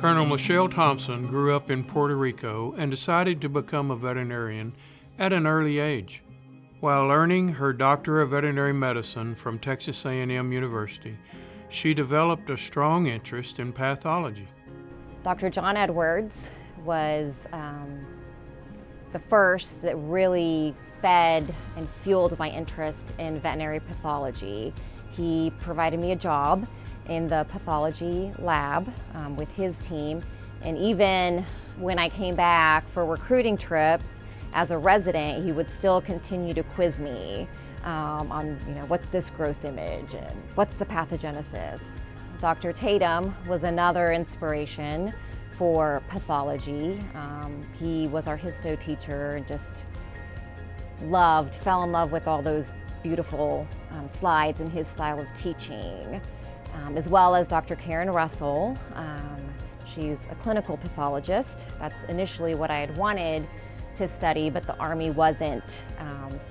Colonel Michelle Thompson grew up in Puerto Rico and decided to become a veterinarian at an early age. While earning her Doctor of Veterinary Medicine from Texas A&M University, she developed a strong interest in pathology. Dr. John Edwards was the first that really fed and fueled my interest in veterinary pathology. He provided me a job in the pathology lab with his team, and even when I came back for recruiting trips as a resident, he would still continue to quiz me on, what's this gross image and what's the pathogenesis. Dr. Tatum was another inspiration for pathology. He was our histo teacher and just fell in love with all those beautiful slides and his style of teaching, as well as Dr. Karen Russell. She's a clinical pathologist. That's initially what I had wanted to study, but the Army wasn't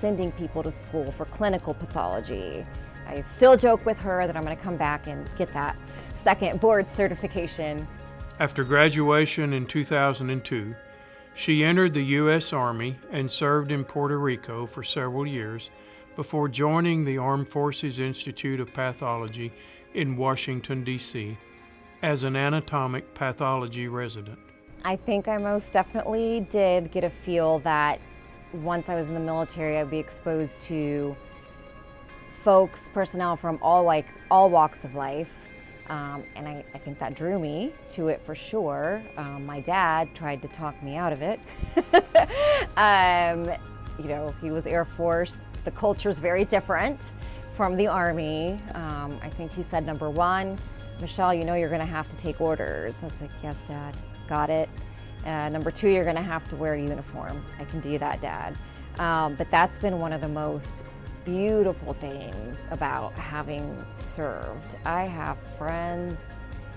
sending people to school for clinical pathology. I still joke with her that I'm going to come back and get that second board certification. After graduation in 2002, she entered the U.S. Army and served in Puerto Rico for several years before joining the Armed Forces Institute of Pathology in Washington, D.C. as an anatomic pathology resident. I think I most definitely did get a feel that once I was in the military, I'd be exposed to personnel from all walks of life. And I think that drew me to it for sure. My dad tried to talk me out of it. He was Air Force. The culture's very different from the Army. I think he said, number one, Michelle, you're gonna have to take orders. I was like, yes, Dad, got it. Number two, you're gonna have to wear a uniform. I can do that, Dad. But that's been one of the most beautiful things about having served. I have friends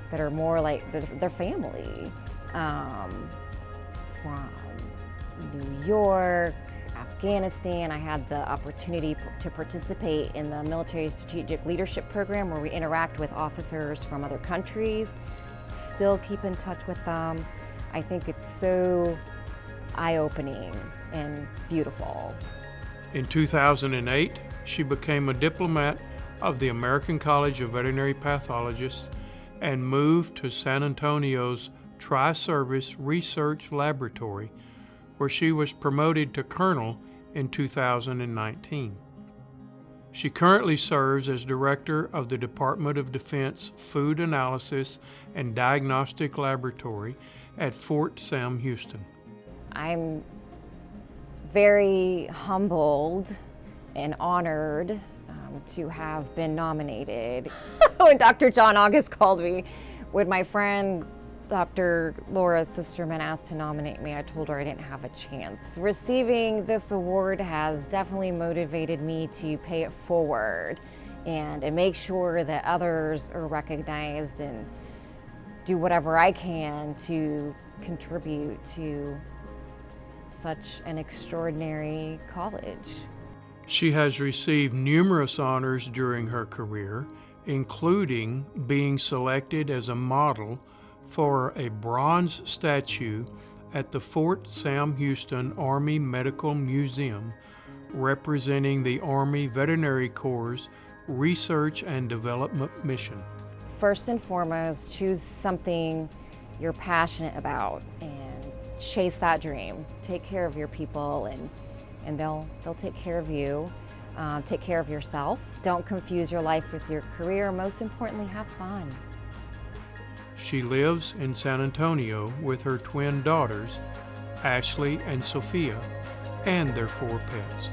that are more like their family, from New York, Afghanistan. I had the opportunity to participate in the Military Strategic Leadership Program where we interact with officers from other countries, still keep in touch with them. I think it's so eye-opening and beautiful. In 2008, she became a diplomat of the American College of Veterinary Pathologists and moved to San Antonio's Tri-Service Research Laboratory, where she was promoted to colonel in 2019. She currently serves as director of the Department of Defense Food Analysis and Diagnostic Laboratory at Fort Sam Houston. I'm very humbled and honored to have been nominated. When Dr. John August called me, when my friend Dr. Laura Sisterman asked to nominate me, I told her I didn't have a chance. Receiving this award has definitely motivated me to pay it forward and make sure that others are recognized and do whatever I can to contribute to such an extraordinary college. She has received numerous honors during her career, including being selected as a model for a bronze statue at the Fort Sam Houston Army Medical Museum, representing the Army Veterinary Corps' research and development mission. First and foremost, choose something you're passionate about and chase that dream. Take care of your people and they'll take care of you. Take care of yourself. Don't confuse your life with your career. Most importantly, have fun. She lives in San Antonio with her twin daughters, Ashley and Sophia, and their 4 pets.